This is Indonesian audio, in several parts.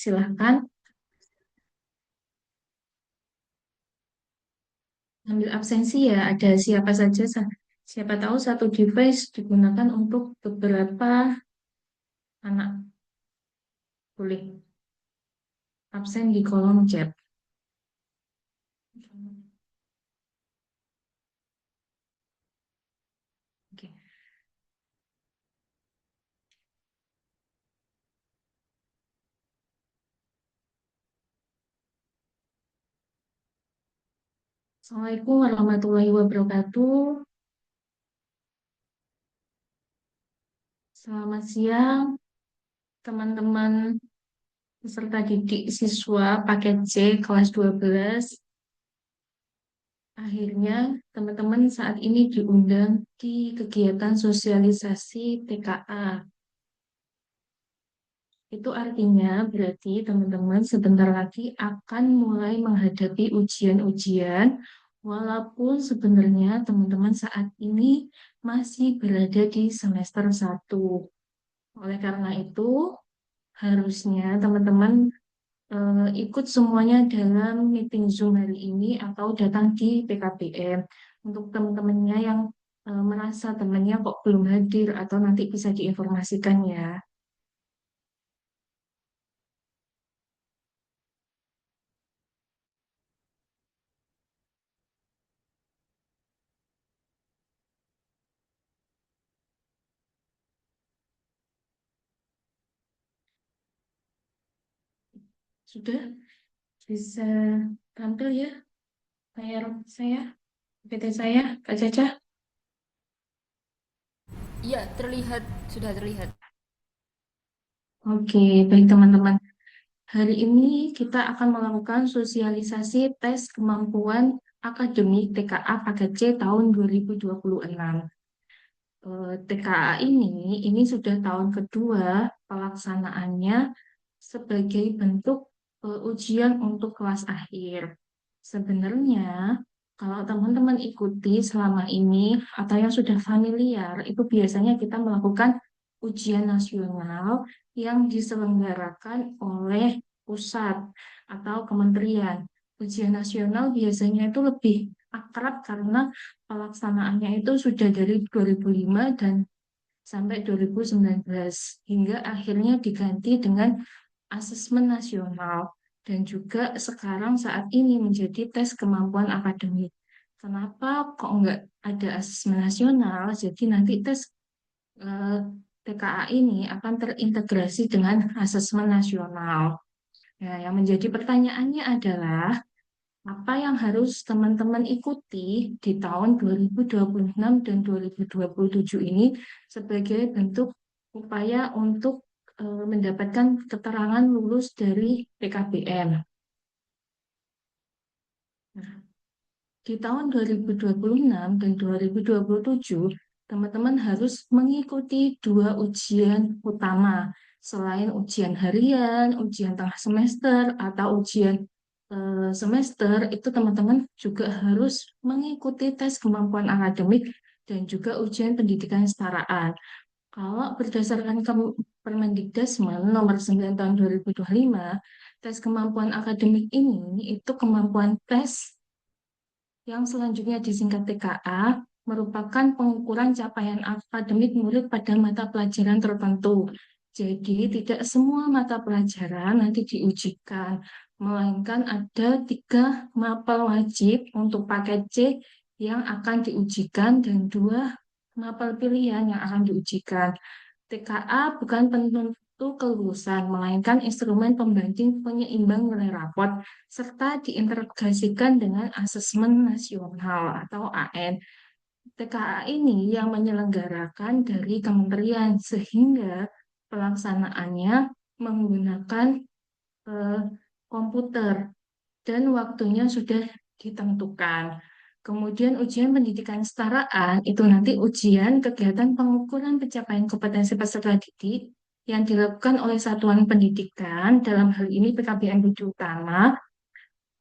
silahkan ambil absensi ya. Ada siapa saja, siapa tahu satu device digunakan untuk beberapa anak. Boleh absen di kolom chat. Oke. Assalamualaikum warahmatullahi wabarakatuh. Selamat siang, teman-teman peserta didik siswa paket C kelas 12. Akhirnya, teman-teman saat ini diundang di kegiatan sosialisasi TKA. Itu artinya berarti teman-teman sebentar lagi akan mulai menghadapi ujian-ujian, walaupun sebenarnya teman-teman saat ini masih berada di semester 1. Oleh karena itu, harusnya teman-teman ikut semuanya dalam meeting Zoom hari ini atau datang di PKBM. Untuk teman-temannya yang merasa temannya kok belum hadir atau nanti bisa diinformasikan ya. Sudah bisa tampil ya layar saya, PT saya, Kak Caca. Iya, terlihat, sudah terlihat. Oke, baik teman-teman. Hari ini kita akan melakukan sosialisasi tes kemampuan akademik TKA paket C tahun 2026. TKA ini sudah tahun kedua pelaksanaannya sebagai bentuk ujian untuk kelas akhir. Sebenarnya, kalau teman-teman ikuti selama ini atau yang sudah familiar, itu biasanya kita melakukan ujian nasional yang diselenggarakan oleh pusat atau kementerian. Ujian nasional biasanya itu lebih akrab karena pelaksanaannya itu sudah dari 2005 dan sampai 2019 hingga akhirnya diganti dengan asesmen nasional dan juga sekarang saat ini menjadi tes kemampuan akademik. Kenapa kok nggak ada asesmen nasional? Jadi nanti tes eh, TKA ini akan terintegrasi dengan asesmen nasional. Nah, yang menjadi pertanyaannya adalah apa yang harus teman-teman ikuti di tahun 2026 dan 2027 ini sebagai bentuk upaya untuk mendapatkan keterangan lulus dari PKBM. Nah, di tahun 2026 dan 2027, teman-teman harus mengikuti dua ujian utama. Selain ujian harian, ujian tengah semester, atau ujian semester, itu teman-teman juga harus mengikuti tes kemampuan akademik dan juga ujian pendidikan kesetaraan. Kalau berdasarkan Permendikdasmen nomor 9 tahun 2025, tes kemampuan akademik ini itu kemampuan tes yang selanjutnya disingkat TKA, merupakan pengukuran capaian akademik murid pada mata pelajaran tertentu. Jadi, tidak semua mata pelajaran nanti diujikan, melainkan ada 3 mapel wajib untuk paket C yang akan diujikan dan 2 mapel pilihan yang akan diujikan. TKA bukan penentu kelulusan, melainkan instrumen pembanding penyeimbang nilai rapot, serta diintegrasikan dengan asesmen nasional atau AN. TKA ini yang menyelenggarakan dari kementerian, sehingga pelaksanaannya menggunakan eh, komputer dan waktunya sudah ditentukan. Kemudian ujian pendidikan kesetaraan itu nanti ujian kegiatan pengukuran pencapaian kompetensi peserta didik yang dilakukan oleh satuan pendidikan, dalam hal ini PKBM tujuh utama,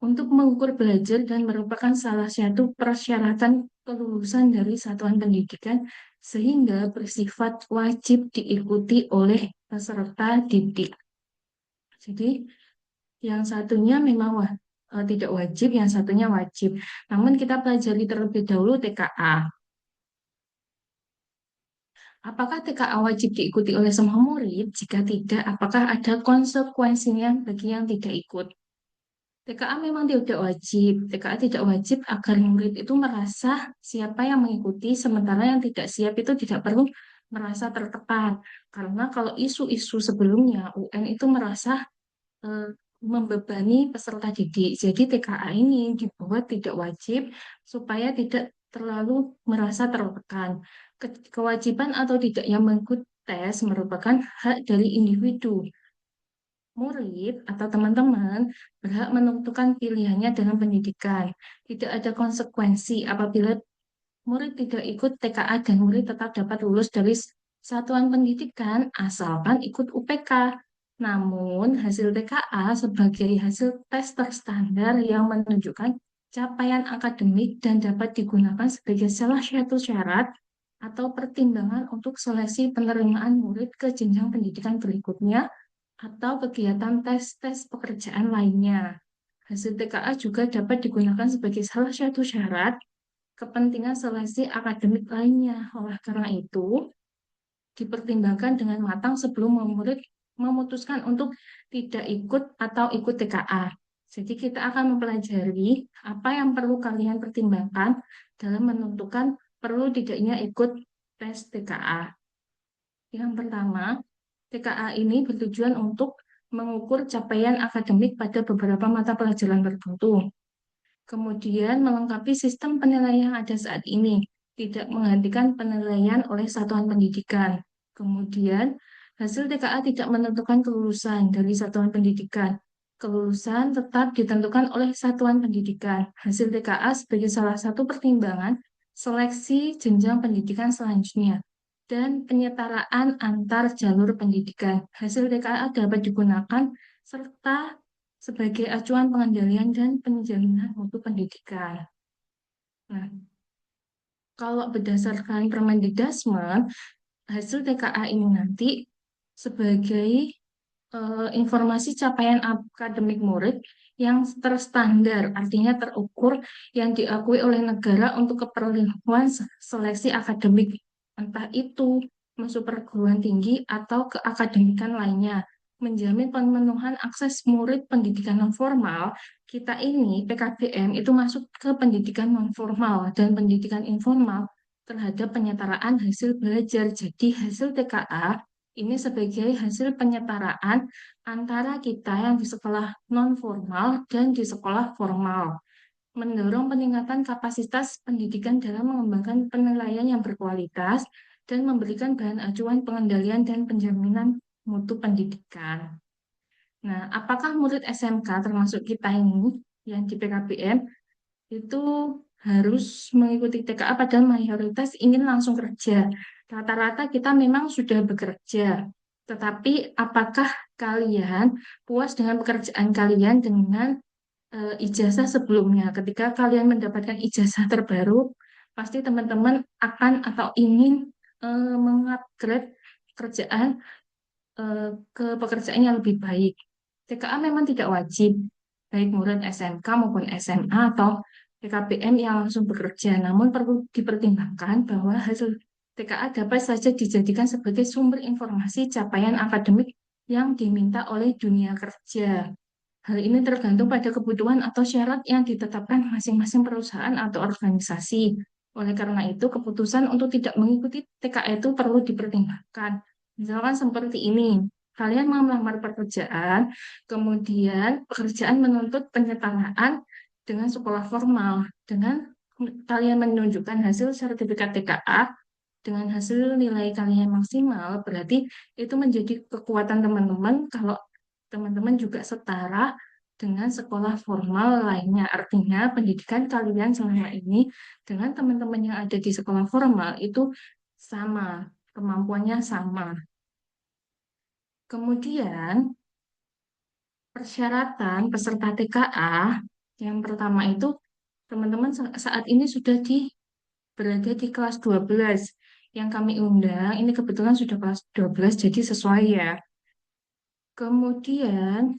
untuk mengukur belajar dan merupakan salah satu persyaratan kelulusan dari satuan pendidikan sehingga bersifat wajib diikuti oleh peserta didik. Jadi yang satunya memang tidak wajib, yang satunya wajib. Namun kita pelajari terlebih dahulu TKA. Apakah TKA wajib diikuti oleh semua murid? Jika tidak, apakah ada konsekuensinya bagi yang tidak ikut? TKA memang tidak wajib. TKA tidak wajib agar murid itu merasa siapa yang mengikuti, sementara yang tidak siap itu tidak perlu merasa tertekan. Karena kalau isu-isu sebelumnya, UN itu merasa eh, membebani peserta didik. Jadi TKA ini dibuat tidak wajib supaya tidak terlalu merasa tertekan. Kewajiban atau tidak yang mengikuti tes merupakan hak dari individu. Murid atau teman-teman berhak menentukan pilihannya dalam pendidikan. Tidak ada konsekuensi apabila murid tidak ikut TKA dan murid tetap dapat lulus dari satuan pendidikan asalkan ikut UPK. Namun, hasil TKA sebagai hasil tes terstandar yang menunjukkan capaian akademik dan dapat digunakan sebagai salah satu syarat atau pertimbangan untuk seleksi penerimaan murid ke jenjang pendidikan berikutnya atau kegiatan tes-tes pekerjaan lainnya. Hasil TKA juga dapat digunakan sebagai salah satu syarat kepentingan seleksi akademik lainnya. Oleh karena itu, dipertimbangkan dengan matang sebelum murid memutuskan untuk tidak ikut atau ikut TKA. Jadi kita akan mempelajari apa yang perlu kalian pertimbangkan dalam menentukan perlu tidaknya ikut tes TKA. Yang pertama, TKA ini bertujuan untuk mengukur capaian akademik pada beberapa mata pelajaran tertentu. Kemudian melengkapi sistem penilaian yang ada saat ini, tidak menggantikan penilaian oleh satuan pendidikan. Kemudian, hasil TKA tidak menentukan kelulusan dari satuan pendidikan. Kelulusan tetap ditentukan oleh satuan pendidikan. Hasil TKA sebagai salah satu pertimbangan seleksi jenjang pendidikan selanjutnya dan penyetaraan antar jalur pendidikan. Hasil TKA dapat digunakan serta sebagai acuan pengendalian dan penjaminan mutu pendidikan. Nah, kalau berdasarkan Permendikbud, hasil TKA ini nanti sebagai informasi capaian akademik murid yang terstandar, artinya terukur, yang diakui oleh negara untuk keperluan seleksi akademik, entah itu masuk perguruan tinggi atau ke akademikan lainnya. Menjamin pemenuhan akses murid pendidikan non formal, kita ini PKBM itu masuk ke pendidikan non formal dan pendidikan informal terhadap penyetaraan hasil belajar. Jadi hasil TKA ini sebagai hasil penyetaraan antara kita yang di sekolah non formal dan di sekolah formal, mendorong peningkatan kapasitas pendidikan dalam mengembangkan penilaian yang berkualitas dan memberikan bahan acuan pengendalian dan penjaminan mutu pendidikan. Nah, apakah murid SMK termasuk kita ini yang di PKBM itu harus mengikuti TKA padahal mayoritas ingin langsung kerja. Rata-rata kita memang sudah bekerja, tetapi apakah kalian puas dengan pekerjaan kalian dengan ijazah sebelumnya? Ketika kalian mendapatkan ijazah terbaru, pasti teman-teman akan atau ingin mengupgrade pekerjaan ke pekerjaan yang lebih baik. TKA memang tidak wajib, baik murid SMK maupun SMA atau PKBM yang langsung bekerja, namun perlu dipertimbangkan bahwa hasil TKA dapat saja dijadikan sebagai sumber informasi capaian akademik yang diminta oleh dunia kerja. Hal ini tergantung pada kebutuhan atau syarat yang ditetapkan masing-masing perusahaan atau organisasi. Oleh karena itu, keputusan untuk tidak mengikuti TKA itu perlu dipertimbangkan. Misalkan seperti ini, kalian mau melamar pekerjaan, kemudian pekerjaan menuntut penyetaraan dengan sekolah formal, dengan kalian menunjukkan hasil sertifikat TKA, dengan hasil nilai kalian maksimal, berarti itu menjadi kekuatan teman-teman kalau teman-teman juga setara dengan sekolah formal lainnya. Artinya pendidikan kalian selama ini dengan teman-teman yang ada di sekolah formal itu sama, kemampuannya sama. Kemudian persyaratan peserta TKA yang pertama itu teman-teman saat ini sudah berada di kelas 12 yang kami undang. Ini kebetulan sudah kelas 12 jadi sesuai ya. Kemudian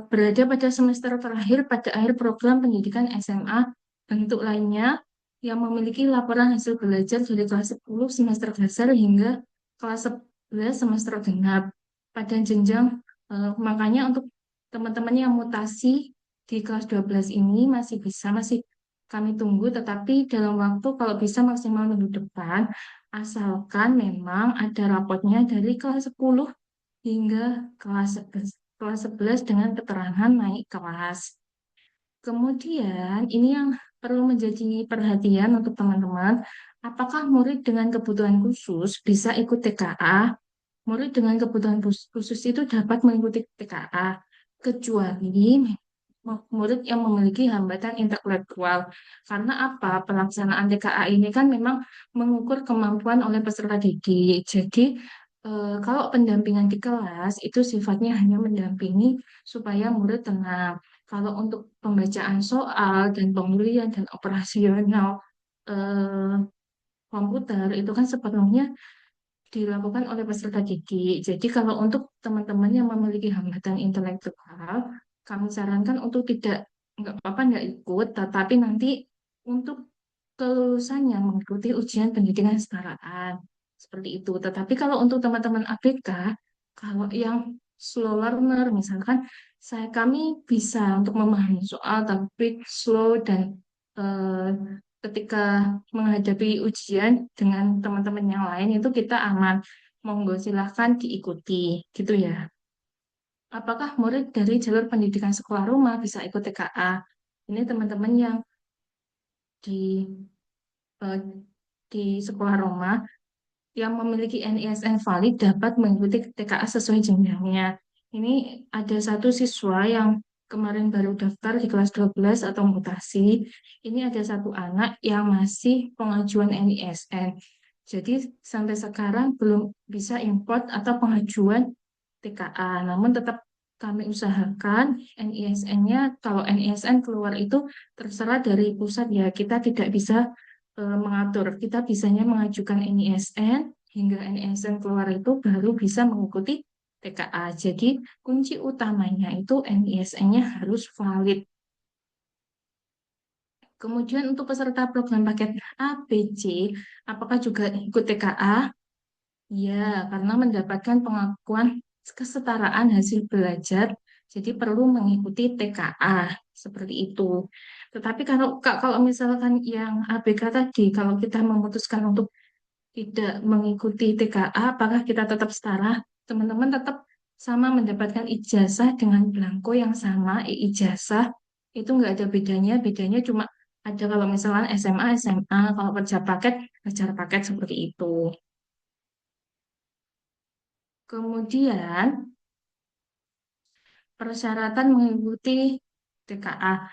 berada pada semester terakhir pada akhir program pendidikan SMA, bentuk lainnya yang memiliki laporan hasil belajar dari kelas 10 semester dasar hingga kelas 11 semester genap. Pada jenjang, makanya untuk teman-teman yang mutasi di kelas 12 ini masih kami tunggu, tetapi dalam waktu kalau bisa maksimal minggu depan, asalkan memang ada rapotnya dari kelas 10 hingga kelas 11 dengan keterangan naik kelas. Kemudian, ini yang perlu menjadi perhatian untuk teman-teman, apakah murid dengan kebutuhan khusus bisa ikut TKA? Murid dengan kebutuhan khusus itu dapat mengikuti TKA, kecuali murid yang memiliki hambatan intelektual. Karena apa? Pelaksanaan TKA ini kan memang mengukur kemampuan oleh peserta didik. Jadi, kalau pendampingan di kelas itu sifatnya hanya mendampingi supaya murid tenang. Kalau untuk pembacaan soal dan pengulian dan operasional eh, komputer itu kan sepenuhnya dilakukan oleh peserta didik. Jadi kalau untuk teman-teman yang memiliki hambatan intelektual, kami sarankan untuk nggak apa-apa nggak ikut, tetapi nanti untuk kelulusannya mengikuti ujian pendidikan kesetaraan seperti itu. Tetapi kalau untuk teman-teman ABK, kalau yang slow learner, misalkan kami bisa untuk memahami soal tapi slow dan eh, ketika menghadapi ujian dengan teman-teman yang lain itu kita aman. Monggo silahkan diikuti, gitu ya. Apakah murid dari jalur pendidikan sekolah rumah bisa ikut TKA? Ini teman-teman yang di eh, di sekolah rumah yang memiliki NISN valid dapat mengikuti TKA sesuai jenjangnya. Ini ada satu siswa yang kemarin baru daftar di kelas 12 atau mutasi. Ini ada satu anak yang masih pengajuan NISN. Jadi sampai sekarang belum bisa import atau pengajuan TKA. Namun tetap kami usahakan NISN-nya, kalau NISN keluar itu terserah dari pusat ya, kita tidak bisa mengatur. Kita bisanya mengajukan NISN, hingga NISN keluar itu baru bisa mengikuti TKA. Jadi kunci utamanya itu NISN-nya harus valid. Kemudian untuk peserta program paket A, B, C, apakah juga ikut TKA? Ya, karena mendapatkan pengakuan kesetaraan hasil belajar, jadi perlu mengikuti TKA seperti itu. Tetapi kalau kalau misalkan yang ABK tadi, kalau kita memutuskan untuk tidak mengikuti TKA, apakah kita tetap setara? Teman-teman tetap sama mendapatkan ijazah dengan belangko yang sama, ijazah itu nggak ada bedanya, bedanya cuma ada kalau misalkan SMA, SMA, kalau kerja paket seperti itu. Kemudian persyaratan mengikuti TKA,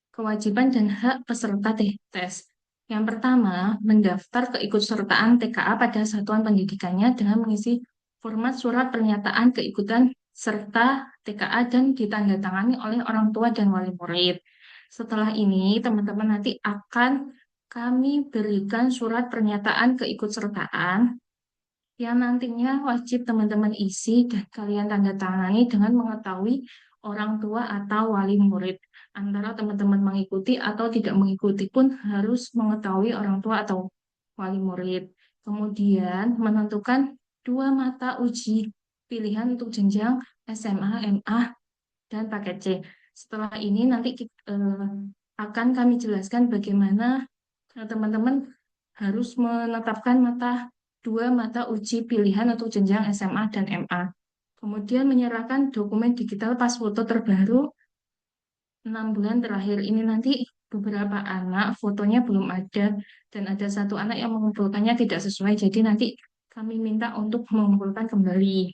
kewajiban dan hak peserta tes. Yang pertama, mendaftar keikutsertaan TKA pada satuan pendidikannya dengan mengisi format surat pernyataan keikutan serta TKA dan ditandatangani oleh orang tua dan wali murid. Setelah ini, teman-teman nanti akan kami berikan surat pernyataan keikutsertaan yang nantinya wajib teman-teman isi dan kalian tanda tangani dengan mengetahui orang tua atau wali murid. Antara teman-teman mengikuti atau tidak mengikuti pun harus mengetahui orang tua atau wali murid. Kemudian menentukan dua mata uji pilihan untuk jenjang SMA, MA, dan paket C. Setelah ini nanti akan kami jelaskan bagaimana teman-teman harus menetapkan dua mata uji pilihan untuk jenjang SMA dan MA. Kemudian menyerahkan dokumen digital pas foto terbaru 6 bulan terakhir. Ini nanti beberapa anak fotonya belum ada dan ada satu anak yang mengumpulkannya tidak sesuai. Jadi nanti kami minta untuk mengumpulkan kembali.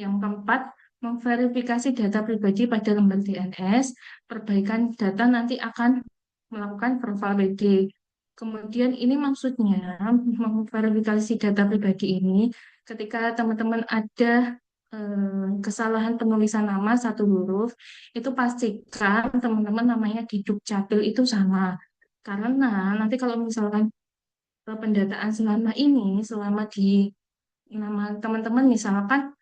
Yang keempat, memverifikasi data pribadi pada lembar DNS. Perbaikan data nanti akan melakukan profil WD. Kemudian ini maksudnya memverifikasi data pribadi ini ketika teman-teman ada kesalahan penulisan nama satu huruf, itu pastikan teman-teman namanya di Dukcapil itu sama. Karena nanti kalau misalkan pendataan selama di nama teman-teman misalkan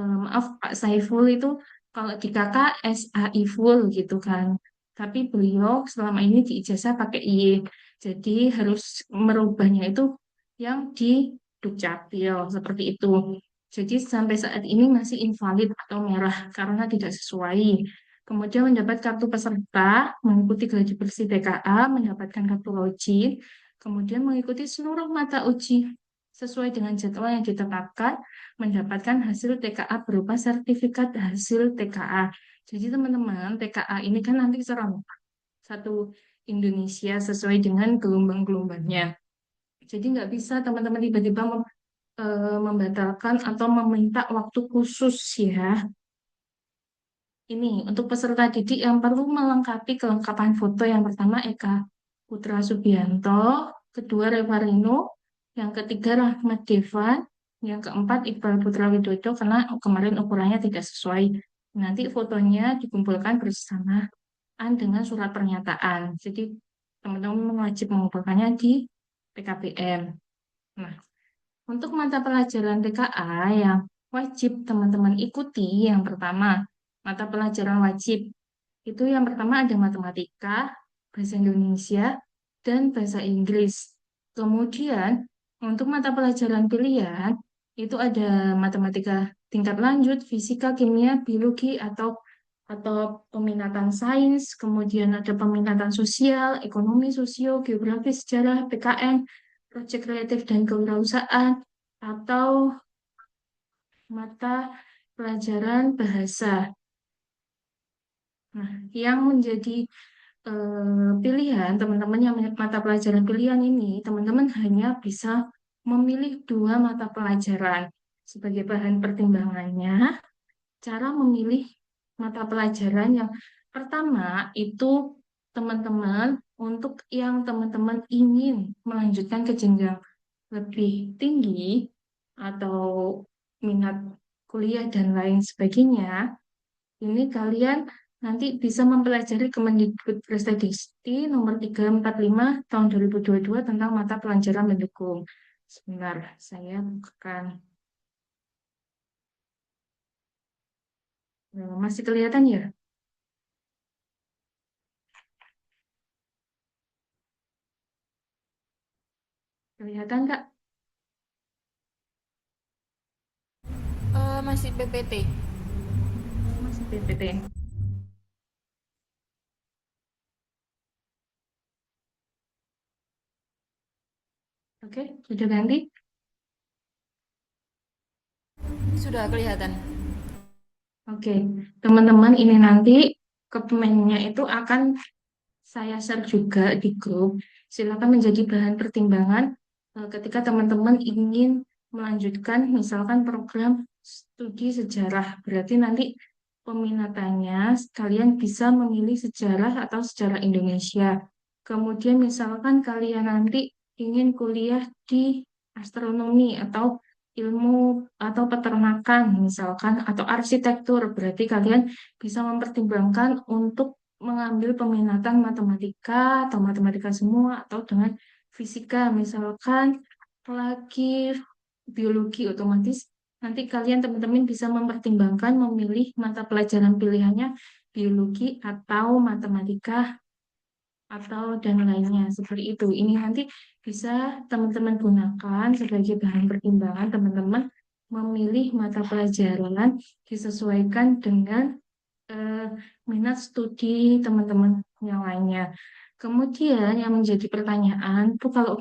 Maaf Pak Saiful itu kalau di kakak Saiful gitu kan. Tapi beliau selama ini di ijazah pakai I. Jadi harus merubahnya itu yang di Dukcapil seperti itu. Jadi sampai saat ini masih invalid atau merah karena tidak sesuai. Kemudian mendapat kartu peserta, mengikuti gladi bersih TKA, mendapatkan kartu login, kemudian mengikuti seluruh mata uji sesuai dengan jadwal yang ditetapkan, mendapatkan hasil TKA berupa sertifikat hasil TKA. Jadi teman-teman, TKA ini kan nanti serentak satu Indonesia sesuai dengan gelombang-gelombangnya. Jadi nggak bisa teman-teman tiba-tiba membatalkan atau meminta waktu khusus ya. Ini untuk peserta didik yang perlu melengkapi kelengkapan foto yang pertama Eka Putra Subianto, kedua Revarino, yang ketiga Rahmat Devan, yang keempat Iqbal Putra Widodo karena kemarin ukurannya tidak sesuai. Nanti fotonya dikumpulkan bersamaan dengan surat pernyataan. Jadi teman-teman wajib mengumpulkannya di PKBM. Nah, untuk mata pelajaran TKA yang wajib teman-teman ikuti, yang pertama, mata pelajaran wajib. Itu yang pertama ada matematika, bahasa Indonesia, dan bahasa Inggris. Kemudian, untuk mata pelajaran pilihan, itu ada matematika tingkat lanjut, fisika, kimia, biologi, atau peminatan sains, kemudian ada peminatan sosial, ekonomi, sosio, geografi, sejarah, PKN, proyek kreatif dan kewirausahaan, atau mata pelajaran bahasa. Nah, yang menjadi pilihan teman-teman yang mata pelajaran pilihan ini, teman-teman hanya bisa memilih dua mata pelajaran sebagai bahan pertimbangannya. Cara memilih mata pelajaran yang pertama itu teman-teman untuk yang teman-teman ingin melanjutkan ke jenjang lebih tinggi atau minat kuliah dan lain sebagainya, ini kalian nanti bisa mempelajari Kemendikbudristek nomor 345 tahun 2022 tentang mata pelajaran mendukung. Sebentar, saya bukan. Masih kelihatan ya? Kelihatan Kak? Masih PPT. Masih PPT. Oke, sudah ganti? Sudah kelihatan. Oke, teman-teman ini nanti dokumennya itu akan saya share juga di grup. Silakan menjadi bahan pertimbangan ketika teman-teman ingin melanjutkan misalkan program studi sejarah. Berarti nanti peminatannya kalian bisa memilih sejarah atau sejarah Indonesia. Kemudian misalkan kalian nanti ingin kuliah di astronomi atau ilmu atau peternakan misalkan atau arsitektur, berarti kalian bisa mempertimbangkan untuk mengambil peminatan matematika atau matematika semua atau dengan fisika misalkan lagi biologi otomatis nanti kalian teman-teman bisa mempertimbangkan memilih mata pelajaran pilihannya biologi atau matematika atau dan lainnya seperti itu. Ini nanti bisa teman-teman gunakan sebagai bahan pertimbangan teman-teman memilih mata pelajaran disesuaikan dengan eh, minat studi teman-teman yang lainnya. Kemudian yang menjadi pertanyaan tuh kalau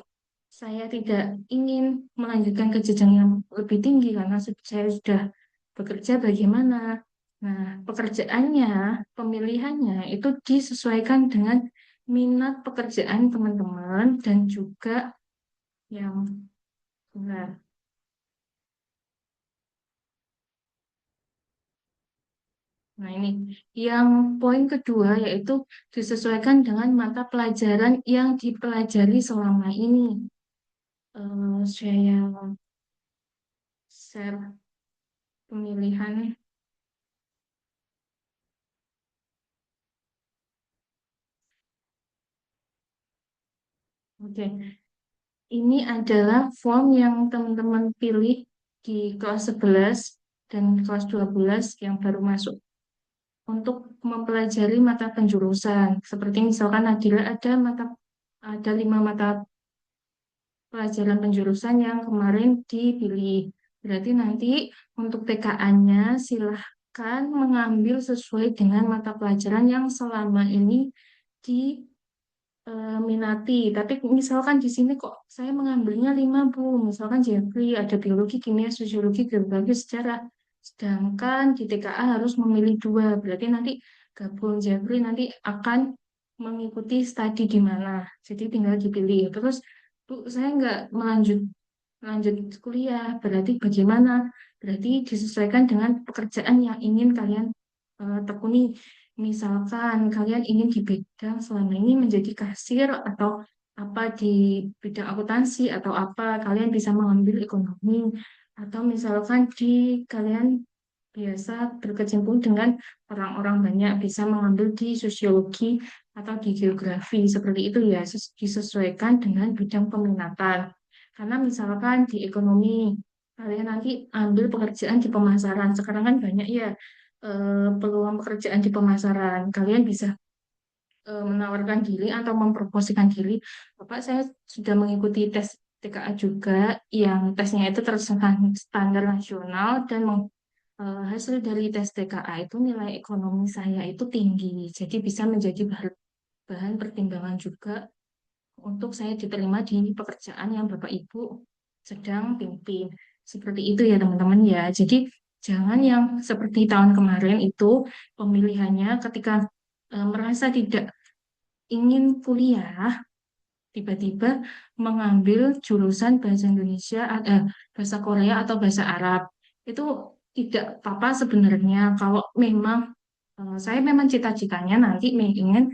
saya tidak ingin melanjutkan ke jenjang yang lebih tinggi karena saya sudah bekerja bagaimana? Nah, pekerjaannya, pemilihannya itu disesuaikan dengan minat pekerjaan teman-teman dan juga yang benar. Nah, ini yang poin kedua yaitu disesuaikan dengan mata pelajaran yang dipelajari selama ini. Saya share pemilihan. Oke, ini adalah form yang teman-teman pilih di kelas 11. dan kelas 12 yang baru masuk untuk mempelajari mata penjurusan. Seperti misalkan ada 5 mata pelajaran penjurusan yang kemarin dipilih. Berarti nanti untuk TKA-nya silahkan mengambil sesuai dengan mata pelajaran yang selama ini diminati. Tapi misalkan di sini kok saya mengambilnya 5 Bu. Misalkan Jeffrey ada biologi, kimia, sosiologi, geografi, sejarah. Sedangkan di TKA harus memilih 2. Berarti nanti gabung Jeffrey nanti akan mengikuti studi di mana. Jadi tinggal dipilih. Terus Bu, saya nggak lanjut kuliah. Berarti bagaimana? Berarti disesuaikan dengan pekerjaan yang ingin kalian tekuni. Misalkan kalian ingin di bidang selama ini menjadi kasir atau apa di bidang akuntansi atau apa, kalian bisa mengambil ekonomi. Atau misalkan kalian biasa berkecimpung dengan orang-orang banyak, bisa mengambil di sosiologi atau di geografi. Seperti itu ya, disesuaikan dengan bidang peminatan. Karena misalkan di ekonomi, kalian nanti ambil pekerjaan di pemasaran. Sekarang kan banyak ya peluang pekerjaan di pemasaran. Kalian bisa menawarkan diri atau mempromosikan diri. Bapak, saya sudah mengikuti tes TKA juga, yang tesnya itu standar nasional dan hasil dari tes TKA itu nilai ekonomi saya itu tinggi. Jadi bisa menjadi bahan pertimbangan juga untuk saya diterima di pekerjaan yang Bapak Ibu sedang pimpin. Seperti itu ya teman-teman ya. Jadi jangan yang seperti tahun kemarin itu pemilihannya ketika merasa tidak ingin kuliah, tiba-tiba mengambil jurusan bahasa Indonesia, bahasa Korea atau bahasa Arab. Itu tidak apa-apa sebenarnya kalau memang saya memang cita-citanya nanti ingin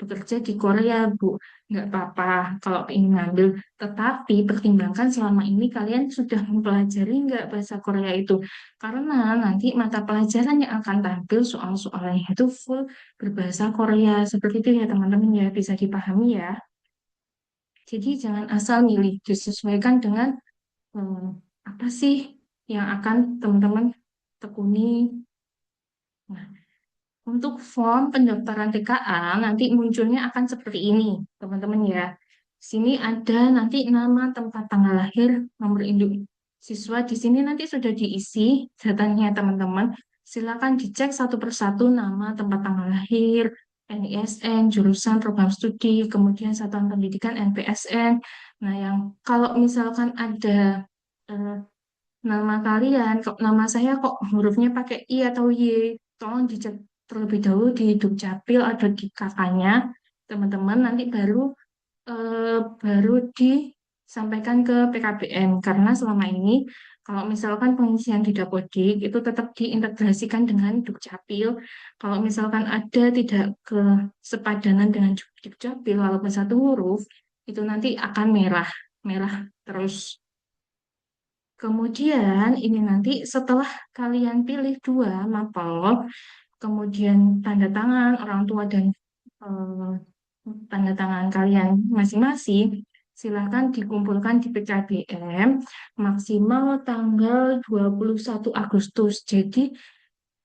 bekerja di Korea, Bu. Nggak apa-apa kalau ingin ngambil. Tetapi pertimbangkan selama ini kalian sudah mempelajari nggak bahasa Korea itu. Karena nanti mata pelajaran yang akan tampil soal-soalnya itu full berbahasa Korea. Seperti itu ya teman-teman ya, bisa dipahami ya. Jadi jangan asal milih, disesuaikan dengan eh, apa sih yang akan teman-teman tekuni. Nah, untuk form pendaftaran TKA nanti munculnya akan seperti ini, teman-teman ya. Sini ada nanti nama, tempat tanggal lahir, nomor induk siswa. Di sini nanti sudah diisi datanya teman-teman. Silakan dicek satu persatu nama, tempat tanggal lahir, NISN, jurusan, program studi, kemudian satuan pendidikan NPSN. Nah, yang kalau misalkan ada eh, nama kalian, kok nama saya kok hurufnya pakai I atau Y, tolong dicek terlebih dahulu di Dukcapil atau di kakaknya, teman-teman, nanti baru disampaikan ke PKBM. Karena selama ini, kalau misalkan pengisian di Dapodik, itu tetap diintegrasikan dengan Dukcapil. Kalau misalkan ada tidak kesepadanan dengan Dukcapil, walaupun satu huruf, itu nanti akan merah, merah terus. Kemudian ini nanti setelah kalian pilih 2 mapel, kemudian tanda tangan orang tua dan eh, tanda tangan kalian masing-masing, silahkan dikumpulkan di PKBM maksimal tanggal 21 Agustus. Jadi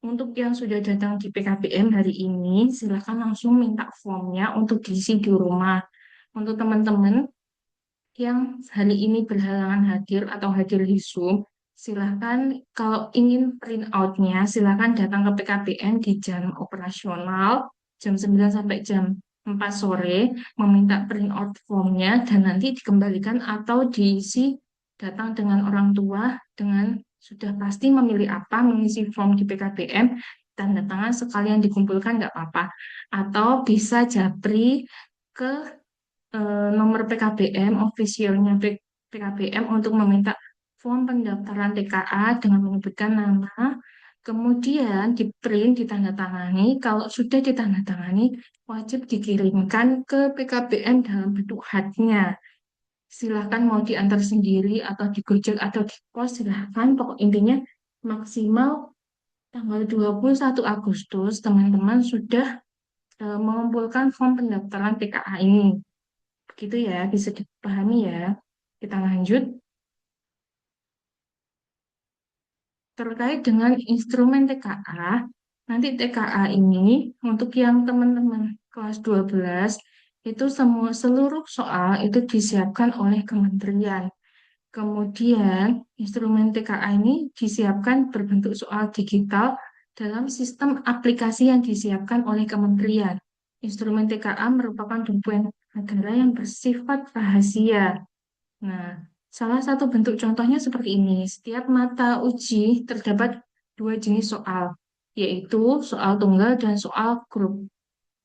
untuk yang sudah datang di PKBM hari ini, silahkan langsung minta formnya untuk diisi di rumah. Untuk teman-teman yang hari ini berhalangan hadir atau hadir di Zoom, silahkan kalau ingin print out-nya, silahkan datang ke PKBN di jam operasional, jam 9 sampai jam 4 sore, meminta print out form-nya, dan nanti dikembalikan atau diisi datang dengan orang tua, dengan sudah pasti memilih apa, mengisi form di PKBM, tanda tangan sekalian dikumpulkan nggak apa-apa. Atau bisa japri ke nomor PKBM, officialnya PKBM untuk meminta form pendaftaran TKA dengan menyebutkan nama, kemudian di print, ditandatangani. Kalau sudah ditandatangani, wajib dikirimkan ke PKBM dalam bentuk hardnya. Silahkan mau diantar sendiri atau di Gojek atau di pos, silahkan. Pokok intinya maksimal tanggal 21 Agustus, teman-teman sudah mengumpulkan form pendaftaran TKA ini. Begitu ya, bisa dipahami ya. Kita lanjut. terkait dengan instrumen TKA, nanti TKA ini untuk yang teman-teman kelas 12 itu semua seluruh soal itu disiapkan oleh kementerian. Kemudian, instrumen TKA ini disiapkan berbentuk soal digital dalam sistem aplikasi yang disiapkan oleh kementerian. Instrumen TKA merupakan dokumen negara yang bersifat rahasia. Nah, salah satu bentuk contohnya seperti ini. Setiap mata uji terdapat dua jenis soal, yaitu soal tunggal dan soal grup.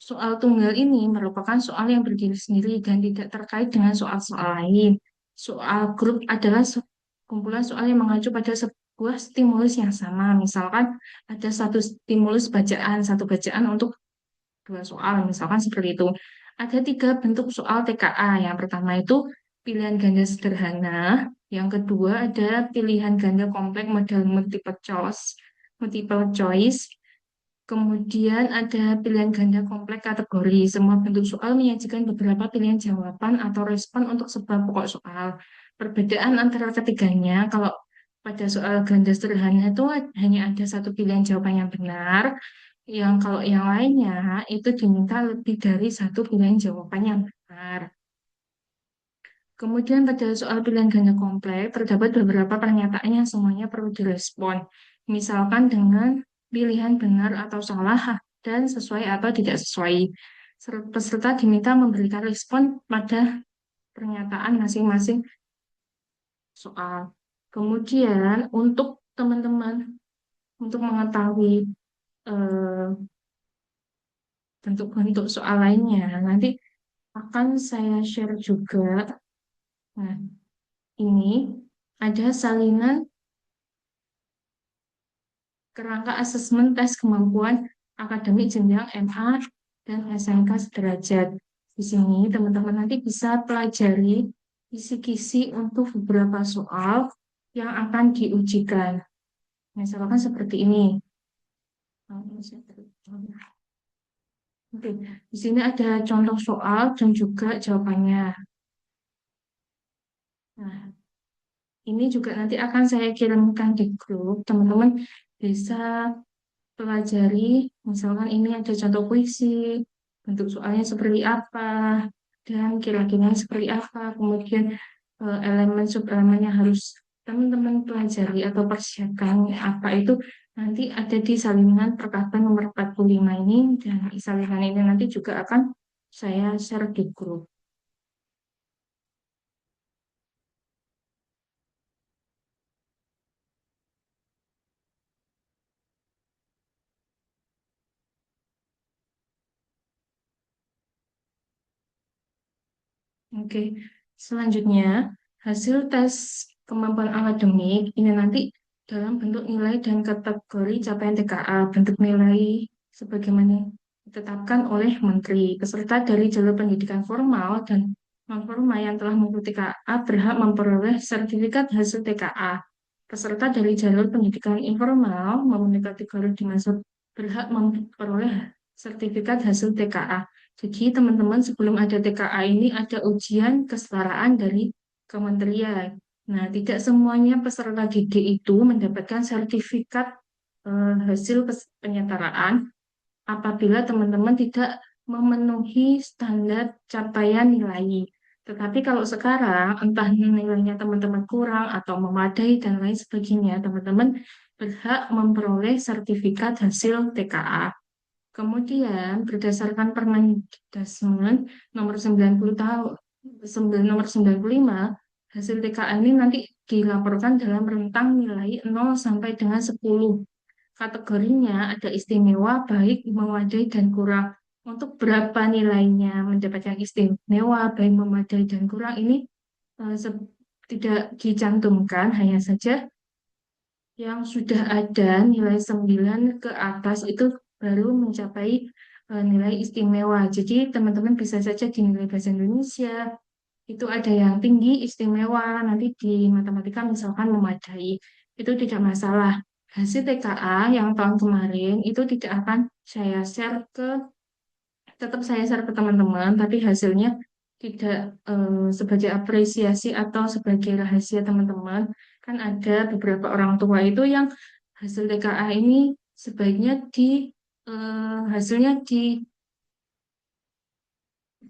Soal tunggal ini merupakan soal yang berdiri sendiri dan tidak terkait dengan soal-soal lain. Soal grup adalah kumpulan soal yang mengacu pada sebuah stimulus yang sama. Misalkan ada satu stimulus bacaan, satu bacaan untuk dua soal, misalkan seperti itu. Ada tiga bentuk soal TKA. Yang pertama itu pilihan ganda sederhana. Yang kedua ada pilihan ganda kompleks model multiple choice. Kemudian ada pilihan ganda kompleks kategori. Semua bentuk soal menyajikan beberapa pilihan jawaban atau respon untuk sebuah pokok soal. Perbedaan antara ketiganya, kalau pada soal ganda sederhana itu hanya ada satu pilihan jawaban yang benar, yang kalau yang lainnya itu diminta lebih dari satu pilihan jawaban yang benar. Kemudian pada soal pilihan ganda kompleks, terdapat beberapa pernyataan yang semuanya perlu direspon. Misalkan dengan pilihan benar atau salah dan sesuai atau tidak sesuai. Peserta diminta memberikan respon pada pernyataan masing-masing soal. Kemudian untuk teman-teman, untuk mengetahui eh, bentuk-bentuk soal lainnya, nanti akan saya share juga. Nah, ini ada salinan kerangka asesmen tes kemampuan akademik jenjang MA dan SMK sederajat. Di sini teman-teman nanti bisa pelajari kisi-kisi untuk beberapa soal yang akan diujikan. Misalkan seperti ini. Oke, di sini ada contoh soal dan juga jawabannya. Nah, ini juga nanti akan saya kirimkan di grup. Teman-teman bisa pelajari, misalkan ini ada contoh puisi, bentuk soalnya seperti apa, dan kira-kira seperti apa, kemudian elemen subelemen yang harus teman-teman pelajari atau persiapkan apa itu nanti ada di salinan perkataan nomor 45 ini, dan salinan ini nanti juga akan saya share di grup. Oke, selanjutnya hasil tes kemampuan akademik ini nanti dalam bentuk nilai dan kategori capaian TKA, bentuk nilai sebagaimana ditetapkan oleh Menteri. Peserta dari jalur pendidikan formal dan non-formal yang telah mengikuti TKA berhak memperoleh sertifikat hasil TKA. Peserta dari jalur pendidikan informal memenuhi kategori dimaksud berhak memperoleh sertifikat hasil TKA. Jadi teman-teman sebelum ada TKA ini ada ujian kesetaraan dari kementerian. Nah, tidak semuanya peserta didik itu mendapatkan sertifikat hasil penyetaraan apabila teman-teman tidak memenuhi standar capaian nilai. Tetapi kalau sekarang entah nilainya teman-teman kurang atau memadai dan lain sebagainya, teman-teman berhak memperoleh sertifikat hasil TKA. Kemudian berdasarkan Permendasmen nomor 90 tahun nomor 95, hasil TKA ini nanti dilaporkan dalam rentang nilai 0 sampai dengan 10. Kategorinya ada istimewa, baik, memadai, dan kurang. Untuk berapa nilainya mendapatkan istimewa, baik, memadai, dan kurang ini tidak dicantumkan, hanya saja yang sudah ada nilai 9 ke atas itu baru mencapai nilai istimewa. Jadi teman-teman bisa saja di nilai bahasa Indonesia itu ada yang tinggi istimewa, nanti di matematika misalkan memadai. Itu tidak masalah. Hasil TKA yang tahun kemarin itu tidak akan saya share ke tetap saya share ke teman-teman, tapi hasilnya tidak sebagai apresiasi atau sebagai rahasia teman-teman. Kan ada beberapa orang tua itu yang hasil TKA ini sebaiknya hasilnya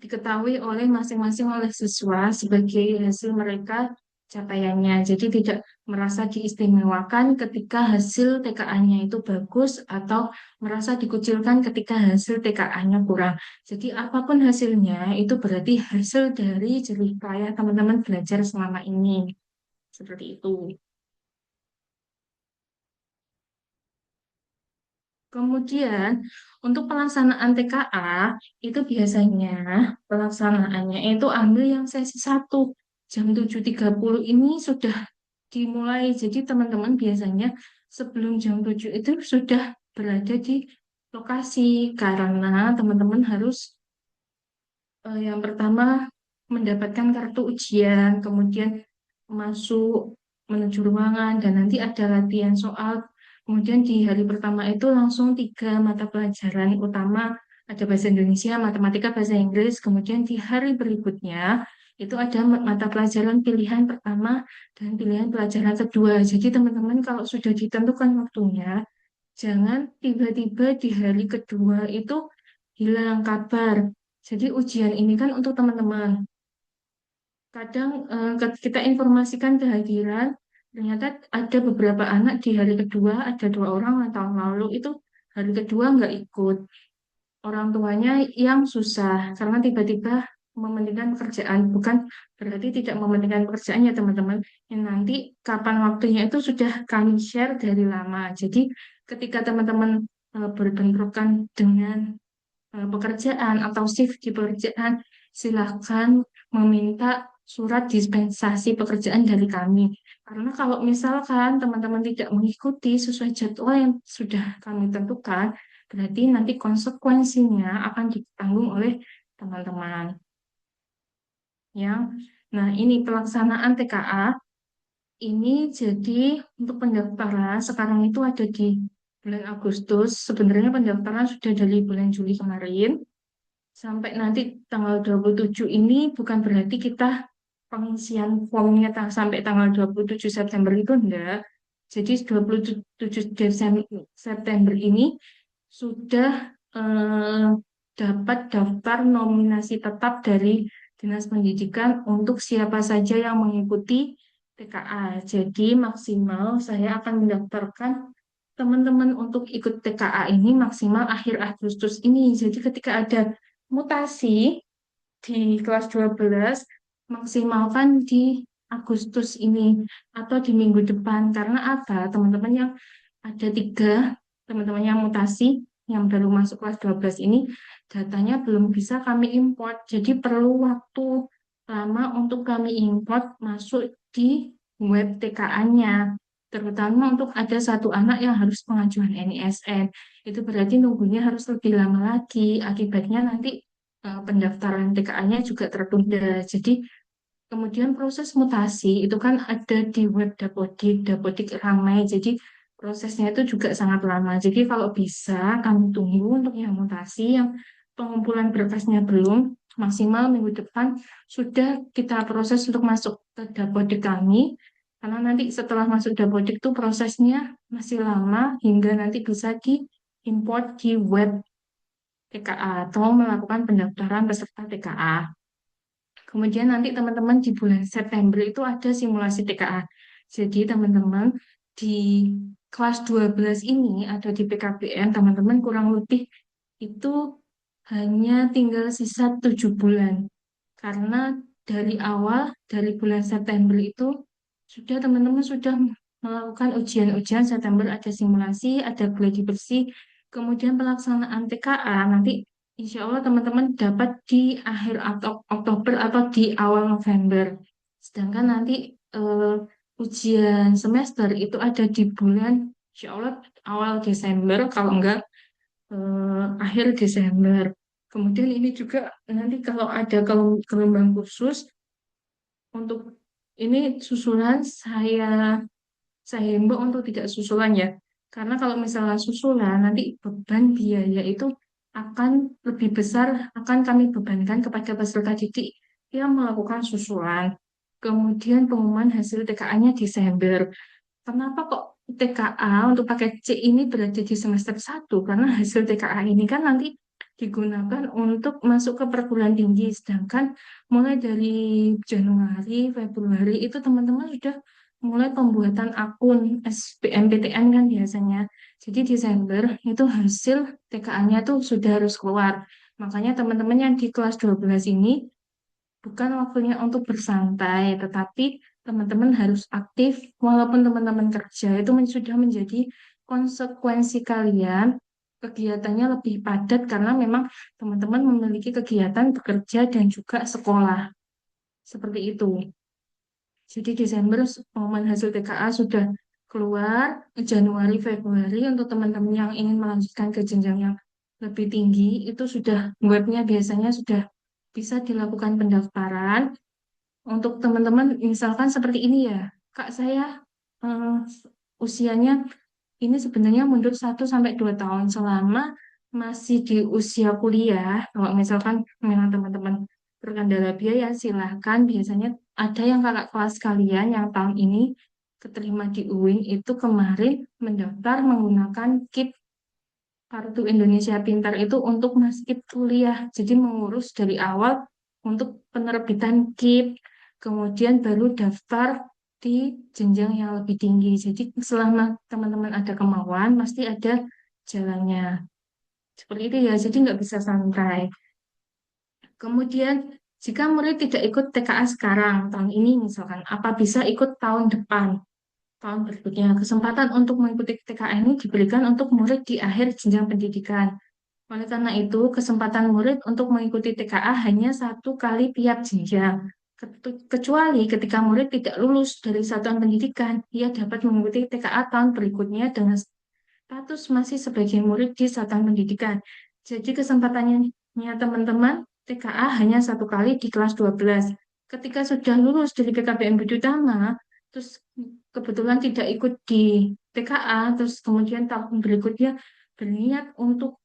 diketahui oleh masing-masing oleh siswa sebagai hasil mereka capaiannya. Jadi tidak merasa diistimewakan ketika hasil TKA-nya itu bagus atau merasa dikucilkan ketika hasil TKA-nya kurang. Jadi apapun hasilnya itu berarti hasil dari jerih payah teman-teman belajar selama ini. Seperti itu. Kemudian, untuk pelaksanaan TKA, itu biasanya pelaksanaannya itu ambil yang sesi satu jam 7.30 ini sudah dimulai. Jadi teman-teman biasanya sebelum jam 7 itu sudah berada di lokasi karena teman-teman harus yang pertama mendapatkan kartu ujian, kemudian masuk menuju ruangan dan nanti ada latihan soal. Kemudian di hari pertama itu langsung tiga mata pelajaran utama, ada bahasa Indonesia, matematika, bahasa Inggris. Kemudian di hari berikutnya itu ada mata pelajaran pilihan pertama dan pilihan pelajaran kedua. Jadi teman-teman kalau sudah ditentukan waktunya, jangan tiba-tiba di hari kedua itu hilang kabar. Jadi ujian ini kan untuk teman-teman. Kadang kita informasikan kehadiran, ternyata ada beberapa anak di hari kedua, ada dua orang yang tahun lalu itu hari kedua nggak ikut. Orang tuanya yang susah karena tiba-tiba mementingkan pekerjaan. Bukan berarti tidak mementingkan pekerjaannya teman-teman. Yang nanti kapan waktunya itu sudah kami share dari lama. Jadi ketika teman-teman berbentrokan dengan pekerjaan atau shift di pekerjaan, silahkan meminta surat dispensasi pekerjaan dari kami. Karena kalau misalkan teman-teman tidak mengikuti sesuai jadwal yang sudah kami tentukan, berarti nanti konsekuensinya akan ditanggung oleh teman-teman. Ya, nah ini pelaksanaan TKA ini jadi untuk pendaftaran sekarang itu ada di bulan Agustus. Sebenarnya pendaftaran sudah dari bulan Juli kemarin. Sampai nanti tanggal 27 ini bukan berarti kita pengisian formnya sampai tanggal 27 September itu enggak. Jadi 27 September ini sudah dapat daftar nominasi tetap dari Dinas Pendidikan untuk siapa saja yang mengikuti TKA. Jadi maksimal saya akan mendaftarkan teman-teman untuk ikut TKA ini maksimal akhir Agustus ini. Jadi ketika ada mutasi di kelas 12 maksimalkan di Agustus ini atau di minggu depan. Karena apa? Teman-teman yang ada tiga, teman-teman yang mutasi yang baru masuk kelas 12 ini, datanya belum bisa kami import. Jadi perlu waktu lama untuk kami import masuk di web TKA-nya. Terutama untuk ada satu anak yang harus pengajuan NISN. Itu berarti nunggunya harus lebih lama lagi. Akibatnya nanti pendaftaran TKA-nya juga tertunda. Jadi kemudian proses mutasi itu kan ada di web Dapodik, Dapodik ramai. Jadi prosesnya itu juga sangat lama. Jadi kalau bisa kami tunggu untuk yang mutasi, yang pengumpulan berkasnya belum, maksimal minggu depan sudah kita proses untuk masuk ke Dapodik kami. Karena nanti setelah masuk Dapodik itu prosesnya masih lama hingga nanti bisa diimport di web TKA atau melakukan pendaftaran peserta TKA. Kemudian nanti teman-teman di bulan September itu ada simulasi TKA. Jadi teman-teman di kelas 12 ini ada di PKBN, teman-teman kurang lebih itu hanya tinggal sisa 7 bulan. Karena dari awal, dari bulan September itu, sudah teman-teman sudah melakukan ujian-ujian. September ada simulasi, ada gladi bersih, kemudian pelaksanaan TKA. Nanti insya Allah teman-teman dapat di akhir atau Oktober atau di awal November. Sedangkan nanti ujian semester itu ada di bulan insya Allah awal Desember, kalau enggak akhir Desember. Kemudian ini juga nanti kalau ada gelombang khusus untuk ini susulan saya himbau untuk tidak susulan ya. Karena kalau misalnya susulan nanti beban biaya itu akan lebih besar akan kami bebankan kepada peserta didik yang melakukan susulan. Kemudian pengumuman hasil TKA-nya Desember. Kenapa kok TKA untuk paket C ini berada di semester satu karena hasil TKA ini kan nanti digunakan untuk masuk ke perguruan tinggi. Sedangkan mulai dari Januari, Februari itu teman-teman sudah mulai pembuatan akun SBMPTN kan biasanya. Jadi Desember itu hasil TKA-nya tuh sudah harus keluar. Makanya teman-teman yang di kelas 12 ini bukan waktunya untuk bersantai, tetapi teman-teman harus aktif walaupun teman-teman kerja. Itu sudah menjadi konsekuensi kalian. Kegiatannya lebih padat karena memang teman-teman memiliki kegiatan bekerja dan juga sekolah. Seperti itu. Jadi Desember pengumuman hasil TKA sudah keluar, Januari, Februari untuk teman-teman yang ingin melanjutkan ke jenjang yang lebih tinggi, itu sudah webnya biasanya sudah bisa dilakukan pendaftaran. Untuk teman-teman misalkan seperti ini ya, Kak saya eh, usianya ini sebenarnya mundur 1 sampai 2 tahun selama masih di usia kuliah. Kalau misalkan memang teman-teman berkendala biaya, silahkan. Biasanya ada yang kakak kelas kalian yang tahun ini keterima di UIN itu kemarin mendaftar menggunakan KIP Kartu Indonesia Pintar itu untuk masuk kuliah. Jadi mengurus dari awal untuk penerbitan KIP, kemudian baru daftar di jenjang yang lebih tinggi. Jadi selama teman-teman ada kemauan, pasti ada jalannya. Seperti itu ya, jadi nggak bisa santai. Kemudian, jika murid tidak ikut TKA sekarang, tahun ini misalkan, apa bisa ikut tahun depan? Tahun berikutnya, kesempatan untuk mengikuti TKA ini diberikan untuk murid di akhir jenjang pendidikan. Oleh karena itu, kesempatan murid untuk mengikuti TKA hanya 1 kali tiap jenjang. Kecuali ketika murid tidak lulus dari satuan pendidikan, ia dapat mengikuti TKA tahun berikutnya dengan status masih sebagai murid di satuan pendidikan. Jadi kesempatannya teman-teman, TKA hanya 1 kali di kelas 12. Ketika sudah lulus dari PKBM Budi Utama, terus kebetulan tidak ikut di TKA, terus kemudian tahun berikutnya berniat untuk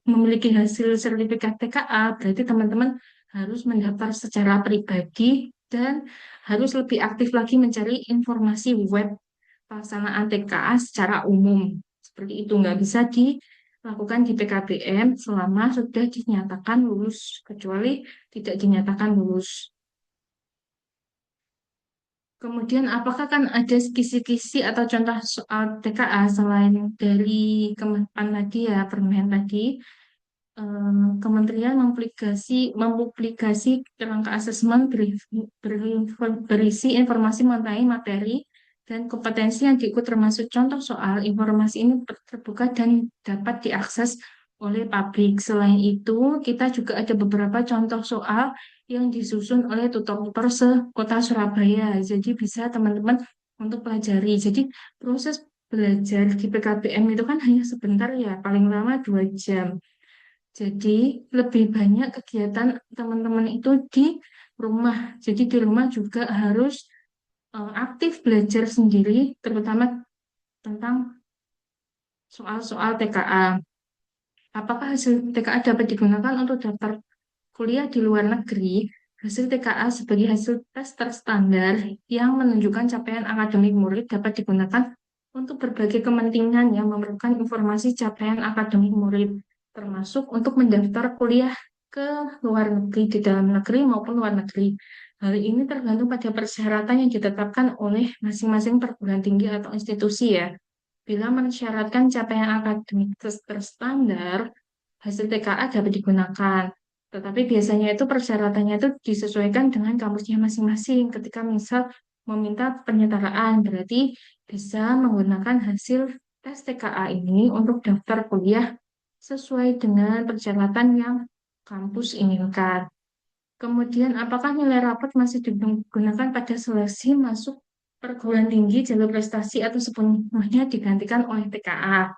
memiliki hasil sertifikat TKA, berarti teman-teman harus mendaftar secara pribadi dan harus lebih aktif lagi mencari informasi web pelaksanaan TKA secara umum. Seperti itu, nggak bisa dilakukan di PKBM selama sudah dinyatakan lulus, kecuali tidak dinyatakan lulus. Kemudian, apakah kan ada kisi-kisi atau contoh soal TKA selain dari Kemenpan tadi ya, permen tadi? Kementerian mempublikasi kerangka asesmen berisi informasi mengenai materi dan kompetensi yang diikut termasuk contoh soal. Informasi ini terbuka dan dapat diakses oleh publik. Selain itu, kita juga ada beberapa contoh soal yang disusun oleh tutor-tutor se-Kota Surabaya. Jadi bisa teman-teman untuk pelajari. Jadi proses belajar di PKBM itu kan hanya sebentar ya, paling lama 2 jam. Jadi lebih banyak kegiatan teman-teman itu di rumah. Jadi di rumah juga harus aktif belajar sendiri, terutama tentang soal-soal TKA. Apakah hasil TKA dapat digunakan untuk daftar kuliah di luar negeri? Hasil TKA sebagai hasil tes terstandar yang menunjukkan capaian akademik murid dapat digunakan untuk berbagai kepentingan yang memerlukan informasi capaian akademik murid, termasuk untuk mendaftar kuliah ke luar negeri, di dalam negeri maupun luar negeri. Hal ini tergantung pada persyaratan yang ditetapkan oleh masing-masing perguruan tinggi atau institusi ya. Bila mensyaratkan capaian akademik terstandar, hasil TKA dapat digunakan. Tetapi biasanya itu persyaratannya itu disesuaikan dengan kampusnya masing-masing. Ketika misal meminta penyetaraan, berarti bisa menggunakan hasil tes TKA ini untuk daftar kuliah sesuai dengan persyaratan yang kampus inginkan. Kemudian, apakah nilai rapot masih digunakan pada seleksi masuk perguruan tinggi jalur prestasi atau sepenuhnya digantikan oleh TKA?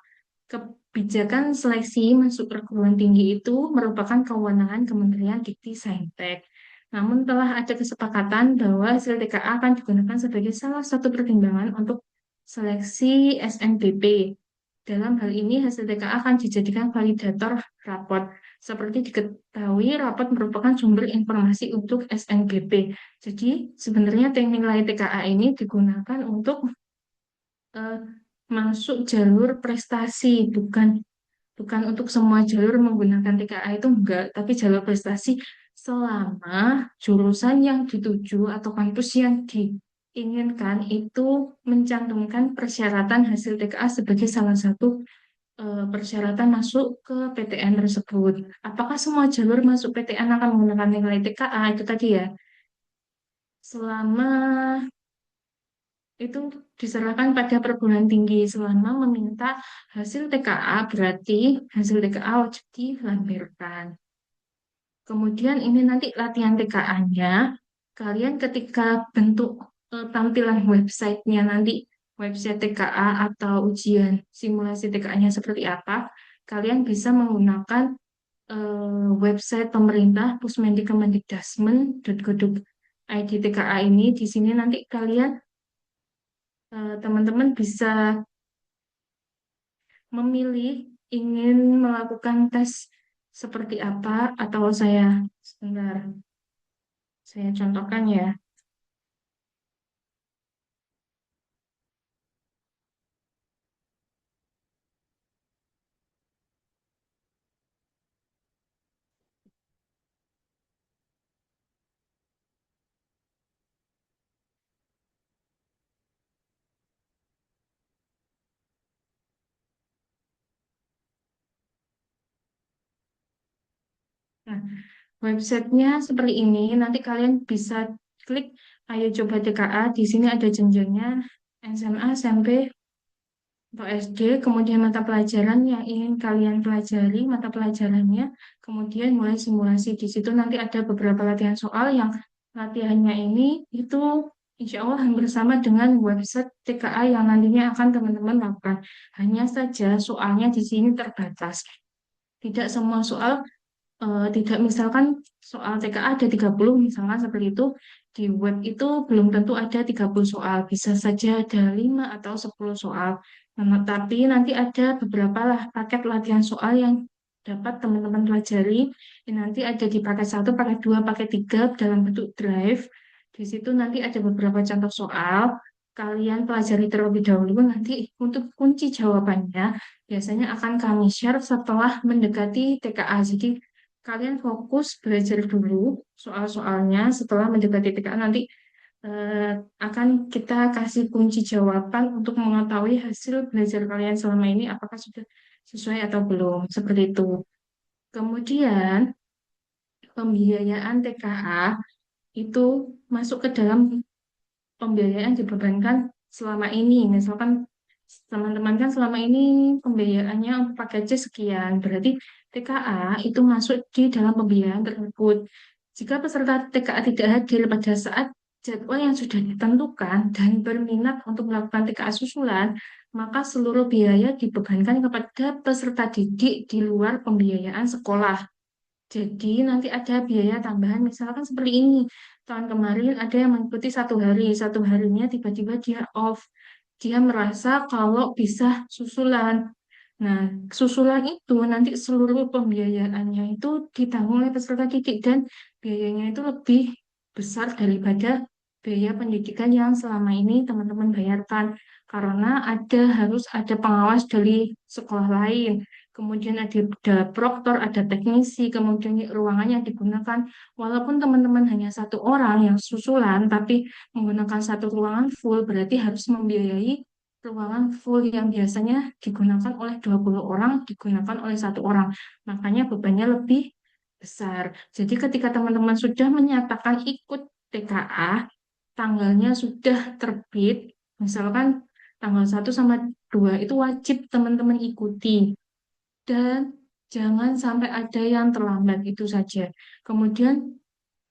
Kebijakan seleksi masuk perguruan tinggi itu merupakan kewenangan Kementerian Dikti Saintek. Namun telah ada kesepakatan bahwa hasil TKA akan digunakan sebagai salah satu pertimbangan untuk seleksi SNBP. Dalam hal ini, hasil TKA akan dijadikan validator raport. Seperti diketahui, raport merupakan sumber informasi untuk SNBP. Jadi, sebenarnya teknik nilai TKA ini digunakan untuk eh, masuk jalur prestasi, bukan bukan untuk semua jalur menggunakan TKA itu enggak, tapi jalur prestasi selama jurusan yang dituju atau kampus yang diinginkan itu mencantumkan persyaratan hasil TKA sebagai salah satu persyaratan masuk ke PTN tersebut. Apakah semua jalur masuk PTN akan menggunakan nilai TKA itu tadi ya? Selama itu diserahkan pada perguruan tinggi selama meminta hasil TKA berarti hasil TKA wajib dilampirkan. Kemudian ini nanti latihan TKA-nya. Kalian ketika bentuk tampilan websitenya nanti website TKA atau ujian simulasi TKA-nya seperti apa, kalian bisa menggunakan website pemerintah pusmendikmendikdasmen.go.id TKA ini. Di sini nanti kalian teman-teman bisa memilih ingin melakukan tes seperti apa atau sebentar, saya contohkan ya. Nah, websitenya seperti ini. Nanti kalian bisa klik Ayo Coba TKA. Di sini ada jenjangnya SMA, SMP, atau SD, kemudian mata pelajaran yang ingin kalian pelajari, mata pelajarannya, kemudian mulai simulasi. Di situ nanti ada beberapa latihan soal yang latihannya ini itu insya Allah hampir sama dengan website TKA yang nantinya akan teman-teman lakukan. Hanya saja soalnya di sini terbatas. Tidak semua soal, tidak misalkan soal TKA ada 30 misalkan seperti itu, di web itu belum tentu ada 30 soal, bisa saja ada 5 atau 10 soal. Nah, tapi nanti ada beberapa lah paket latihan soal yang dapat teman-teman pelajari. Ini nanti ada di paket satu, paket 2, paket 3 dalam bentuk drive. Di situ nanti ada beberapa contoh soal. Kalian pelajari terlebih dahulu, nanti untuk kunci jawabannya biasanya akan kami share setelah mendekati TKA. Jadi kalian fokus belajar dulu soal-soalnya, setelah mendekati TKA nanti eh, akan kita kasih kunci jawaban untuk mengetahui hasil belajar kalian selama ini apakah sudah sesuai atau belum. Seperti itu. Kemudian pembiayaan TKA itu masuk ke dalam pembiayaan dibebankan selama ini. Misalkan teman-teman kan selama ini pembiayaannya untuk pakai C sekian, berarti TKA itu masuk di dalam pembiayaan tersebut. Jika peserta TKA tidak hadir pada saat jadwal yang sudah ditentukan dan berminat untuk melakukan TKA susulan, maka seluruh biaya dibebankan kepada peserta didik di luar pembiayaan sekolah. Jadi nanti ada biaya tambahan, misalkan seperti ini. Tahun kemarin ada yang mengikuti satu harinya tiba-tiba dia off. Dia merasa kalau bisa susulan. Nah, susulan itu nanti seluruh pembiayaannya itu ditanggung oleh peserta didik dan biayanya itu lebih besar daripada biaya pendidikan yang selama ini teman-teman bayarkan. Karena harus ada pengawas dari sekolah lain, kemudian ada proktor, ada teknisi, kemudian ruangan yang digunakan. Walaupun teman-teman hanya satu orang yang susulan, tapi menggunakan satu ruangan full, berarti harus membiayai ruangan full yang biasanya digunakan oleh 20 orang, digunakan oleh satu orang. Makanya bebannya lebih besar. Jadi ketika teman-teman sudah menyatakan ikut TKA, tanggalnya sudah terbit, misalkan tanggal 1 sama 2 itu wajib teman-teman ikuti. Dan jangan sampai ada yang terlambat, itu saja. Kemudian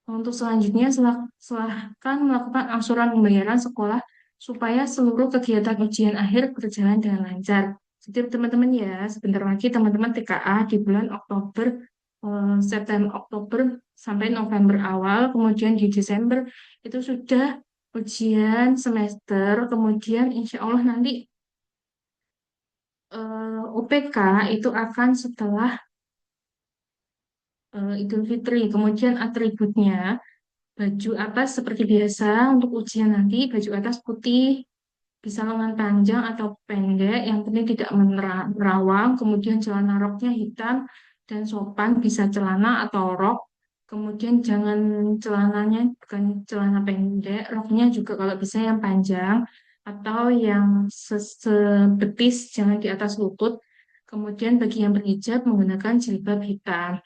untuk selanjutnya silahkan melakukan angsuran pembayaran sekolah supaya seluruh kegiatan ujian akhir berjalan dengan lancar. Jadi teman-teman ya, sebentar lagi teman-teman TKA di bulan Oktober, September, Oktober sampai November awal, kemudian di Desember itu sudah ujian semester, kemudian insya Allah nanti UPK itu akan setelah Idul Fitri. Kemudian atributnya baju atas seperti biasa untuk ujian nanti, baju atas putih, bisa lengan panjang atau pendek, yang penting tidak merawang, kemudian celana roknya hitam dan sopan, bisa celana atau rok, kemudian jangan celananya bukan celana pendek, roknya juga kalau bisa yang panjang, atau yang sebetis, jangan di atas lutut, kemudian bagi yang berhijab menggunakan jilbab hitam.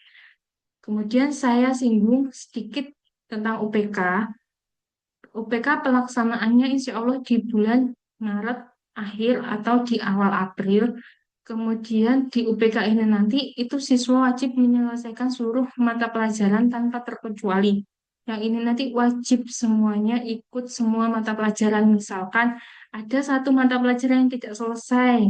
Kemudian saya singgung sedikit tentang UPK. UPK pelaksanaannya insya Allah di bulan Maret akhir atau di awal April. Kemudian di UPK ini nanti itu siswa wajib menyelesaikan seluruh mata pelajaran tanpa terkecuali. Yang ini nanti wajib semuanya ikut semua mata pelajaran. Misalkan ada satu mata pelajaran yang tidak selesai.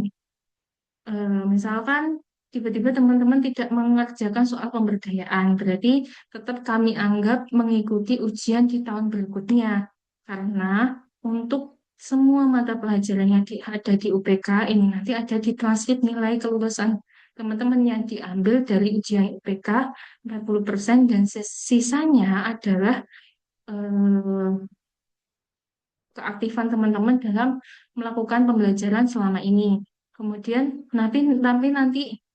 Misalkan tiba-tiba teman-teman tidak mengerjakan soal pemberdayaan, berarti tetap kami anggap mengikuti ujian di tahun berikutnya. Karena untuk semua mata pelajaran yang ada di UPK ini nanti ada di transkrip nilai kelulusan teman-teman yang diambil dari ujian UPK 40% dan sisanya adalah eh, keaktifan teman-teman dalam melakukan pembelajaran selama ini. Kemudian nanti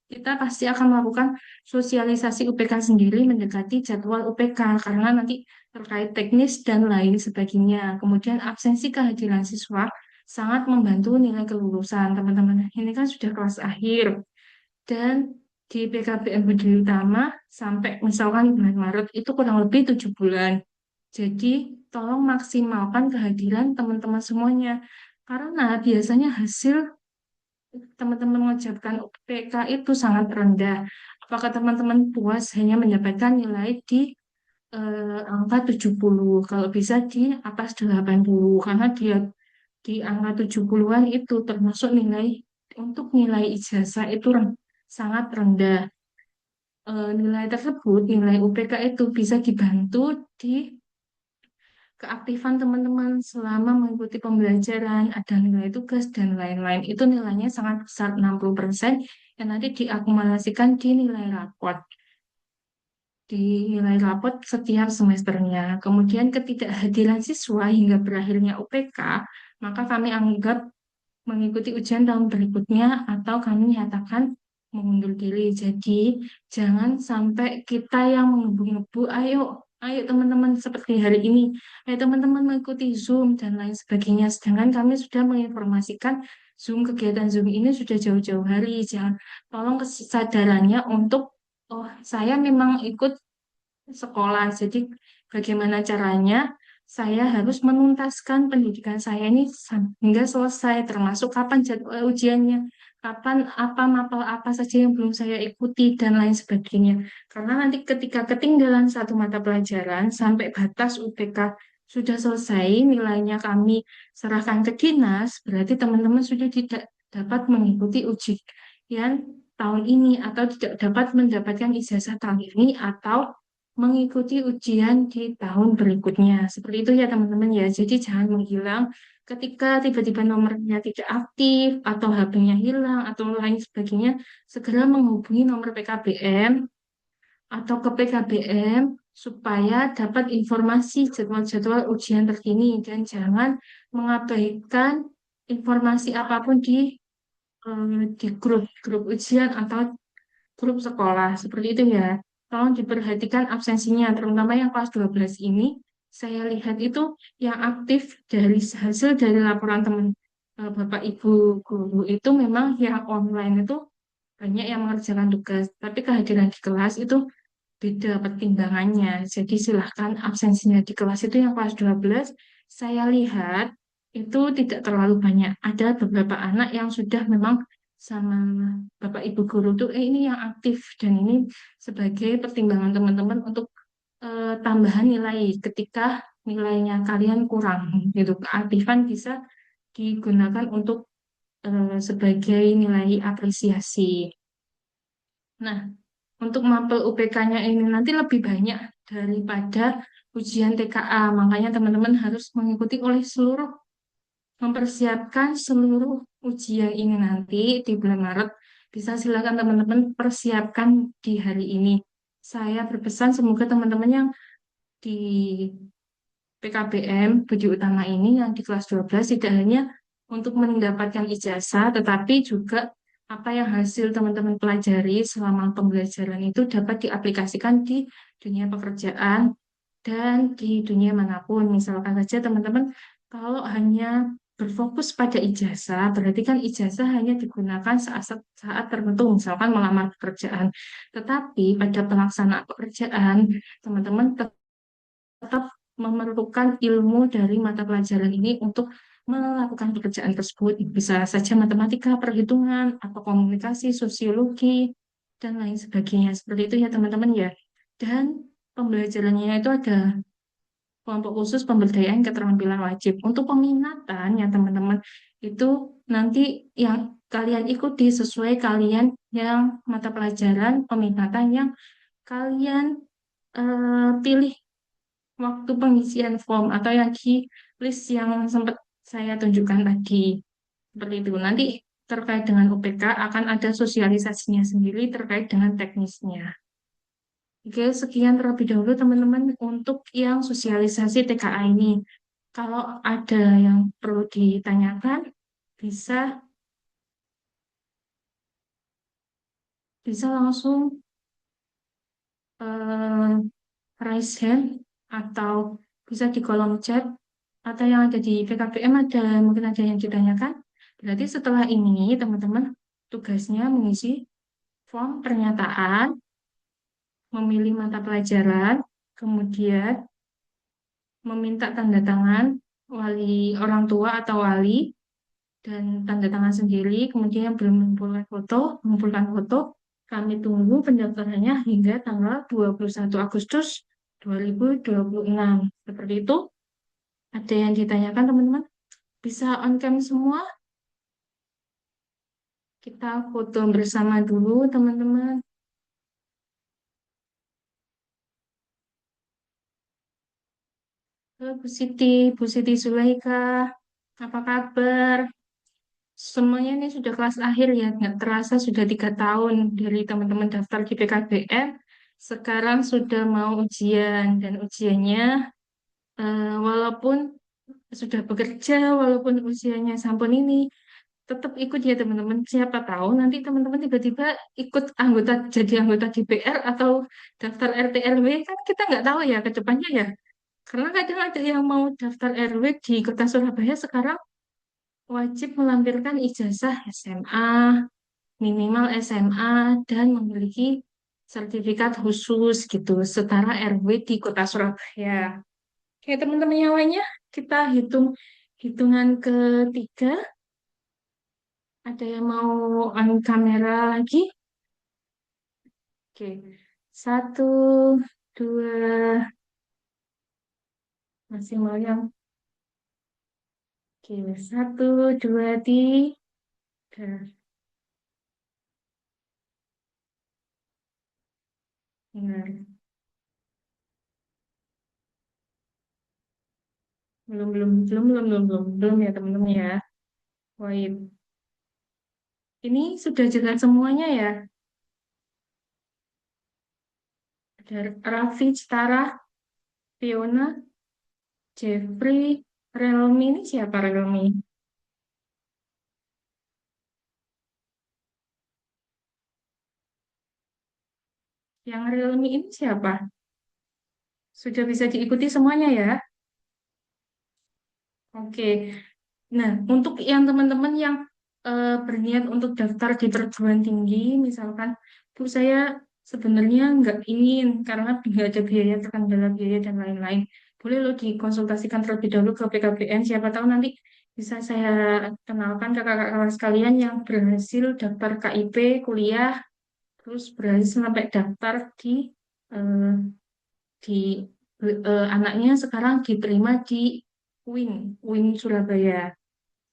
kita pasti akan melakukan sosialisasi UPK sendiri mendekati jadwal UPK karena nanti terkait teknis dan lain sebagainya. Kemudian absensi kehadiran siswa sangat membantu nilai kelulusan teman-teman. Ini kan sudah kelas akhir dan di PKBM Budi Utama sampai misalkan bulan Maret itu kurang lebih 7 bulan. Jadi, tolong maksimalkan kehadiran teman-teman semuanya. Karena biasanya hasil teman-teman mengucapkan UPK itu sangat rendah. Apakah teman-teman puas hanya mendapatkan nilai di angka 70? Kalau bisa di atas 80. Karena dia di angka 70-an itu termasuk nilai untuk nilai ijazah itu sangat rendah. Nilai tersebut, nilai UPK itu bisa dibantu di keaktifan teman-teman selama mengikuti pembelajaran, ada nilai tugas, dan lain-lain. Itu nilainya sangat besar, 60%, yang nanti diakumulasikan di nilai rapot setiap semesternya. Kemudian ketidakhadiran siswa hingga berakhirnya UPK, maka kami anggap mengikuti ujian tahun berikutnya atau kami nyatakan mengundur diri. Jadi jangan sampai kita yang mengebu-ngebu, ayo teman-teman seperti hari ini, ayo teman-teman mengikuti Zoom dan lain sebagainya. Sedangkan kami sudah menginformasikan kegiatan Zoom ini sudah jauh-jauh hari. Jangan tolong kesadarannya untuk, oh saya memang ikut sekolah. Jadi bagaimana caranya saya harus menuntaskan pendidikan saya ini hingga selesai, termasuk kapan jadwal ujiannya, kapan apa mapel apa saja yang belum saya ikuti dan lain sebagainya. Karena nanti ketika ketinggalan satu mata pelajaran sampai batas UPK sudah selesai, nilainya kami serahkan ke dinas, berarti teman-teman sudah tidak dapat mengikuti ujian tahun ini atau tidak dapat mendapatkan ijazah tahun ini atau mengikuti ujian di tahun berikutnya. Seperti itu ya teman-teman ya. Jadi jangan menghilang ketika tiba-tiba nomornya tidak aktif atau HP-nya hilang atau lain sebagainya, segera menghubungi nomor PKBM atau ke PKBM supaya dapat informasi jadwal-jadwal ujian terkini dan jangan mengabaikan informasi apapun di grup-grup ujian atau grup sekolah. Seperti itu ya. Tolong diperhatikan absensinya, terutama yang kelas 12 ini. Saya lihat itu yang aktif dari hasil dari laporan teman Bapak Ibu guru itu memang yang online itu banyak yang mengerjakan tugas, tapi kehadiran di kelas itu beda pertimbangannya. Jadi silahkan absensinya di kelas itu yang kelas 12 saya lihat itu tidak terlalu banyak. Ada beberapa anak yang sudah memang sama Bapak Ibu guru tuh ini yang aktif dan ini sebagai pertimbangan teman-teman untuk tambahan nilai ketika nilainya kalian kurang gitu. Keaktifan bisa digunakan untuk sebagai nilai apresiasi. Nah, untuk mapel UPK-nya ini nanti lebih banyak daripada ujian TKA. Makanya teman-teman harus mengikuti oleh mempersiapkan seluruh ujian ini nanti di bulan Maret. Bisa silakan teman-teman persiapkan di hari ini. Saya berpesan semoga teman-teman yang di PKBM Budi Utama ini yang di kelas 12 tidak hanya untuk mendapatkan ijazah, tetapi juga apa yang hasil teman-teman pelajari selama pembelajaran itu dapat diaplikasikan di dunia pekerjaan dan di dunia manapun. Misalkan saja teman-teman, kalau hanya berfokus pada ijazah, berarti kan ijazah hanya digunakan saat tertentu, misalkan melamar pekerjaan. Tetapi pada pelaksanaan pekerjaan, teman-teman tetap memerlukan ilmu dari mata pelajaran ini untuk melakukan pekerjaan tersebut. Bisa saja matematika, perhitungan, atau komunikasi, sosiologi, dan lain sebagainya. Seperti itu ya teman-teman ya. Dan pembelajarannya itu ada kelompok khusus pemberdayaan keterampilan wajib. Untuk peminatan ya teman-teman, itu nanti yang kalian ikuti sesuai kalian yang mata pelajaran peminatan yang kalian pilih waktu pengisian form atau yang di list yang sempat saya tunjukkan tadi. Seperti itu. Nanti terkait dengan UPK akan ada sosialisasinya sendiri terkait dengan teknisnya. Oke, sekian terlebih dahulu teman-teman untuk yang sosialisasi TKA ini. Kalau ada yang perlu ditanyakan, bisa bisa langsung eh, raise hand atau bisa di kolom chat atau yang ada di PKBM ada mungkin ada yang ditanyakan. Berarti setelah ini teman-teman tugasnya mengisi form pernyataan, memilih mata pelajaran, kemudian meminta tanda tangan orang tua atau wali dan tanda tangan sendiri, kemudian yang belum mengumpulkan foto, kami tunggu pendaftarannya hingga tanggal 21 Agustus 2026. Seperti itu. Ada yang ditanyakan teman-teman? Bisa on cam semua? Kita foto bersama dulu teman-teman. Halo Bu Siti Zulaika, apa kabar? Semuanya ini sudah kelas akhir ya, nggak terasa sudah 3 tahun dari teman-teman daftar di PKBM. Sekarang sudah mau ujian dan ujiannya walaupun sudah bekerja, walaupun usianya sampun ini, tetap ikut ya teman-teman. Siapa tahu nanti teman-teman tiba-tiba ikut jadi anggota DPR atau daftar RT RW kan kita nggak tahu ya ke depannya ya. Karena kadang ada yang mau daftar RW di Kota Surabaya sekarang wajib melampirkan ijazah SMA, minimal SMA, dan memiliki sertifikat khusus gitu, setara RW di Kota Surabaya. Oke, teman-teman yang lainnya, kita hitungan ketiga. Ada yang mau on kamera lagi? Oke, satu, dua, masih mau yang? Oke, satu, dua, tiga. Benar. Belum ya teman-teman ya. Wait, ini sudah jelas semuanya ya. Ada Raffi, Citara, Fiona, Jeffrey, Relmi ini siapa Relmi? Yang Relmi ini siapa? Sudah bisa diikuti semuanya ya? Oke. Nah, untuk yang teman-teman yang berniat untuk daftar di perguruan tinggi, misalkan, Bu, saya sebenarnya nggak ingin karena nggak ada biaya, terkendala biaya dan lain-lain. Boleh lo dikonsultasikan terlebih dahulu ke PKBN, siapa tahu nanti bisa saya kenalkan ke kakak-kakak sekalian yang berhasil daftar KIP, kuliah, terus berhasil sampai daftar eh, di anaknya sekarang diterima di UIN Surabaya.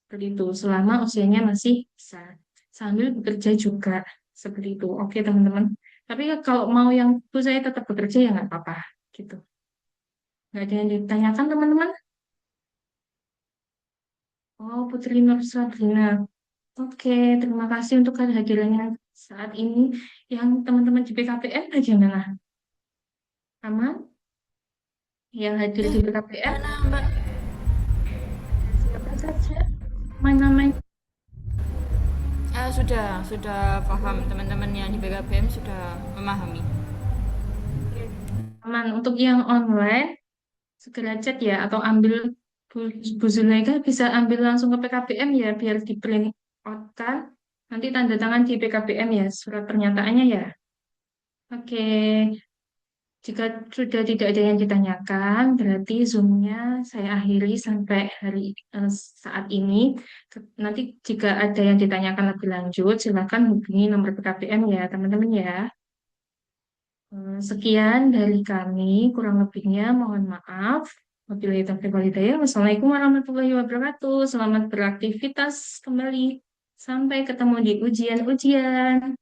Seperti itu, selama usianya masih bisa sambil bekerja juga. Seperti itu. Oke, teman-teman. Tapi kalau mau yang itu saya tetap bekerja ya nggak apa-apa. Gitu. Nggak ada yang ditanyakan, teman-teman? Oh, Putri Nur Sabrina. Oke, terima kasih untuk kehadirannya saat ini. Yang teman-teman di PKPM bagaimana? Aman? Yang hadir di PKPM? Mana Mbak? Siapa saja? Namanya Sudah paham, teman-teman yang di BKBM sudah memahami. teman untuk yang online segera chat ya atau ambil Bu Zulaika bisa ambil langsung ke PKBM ya biar di print out kan nanti tanda tangan di PKBM ya surat pernyataannya ya. Oke, jika sudah tidak ada yang ditanyakan, berarti Zoom-nya saya akhiri sampai saat ini. Nanti jika ada yang ditanyakan lebih lanjut, silakan hubungi nomor PKBM ya, teman-teman ya. Sekian dari kami, kurang lebihnya mohon maaf. Wabillahi taufiq wal hidayah. Wassalamualaikum warahmatullahi wabarakatuh. Selamat beraktivitas kembali. Sampai ketemu di ujian-ujian.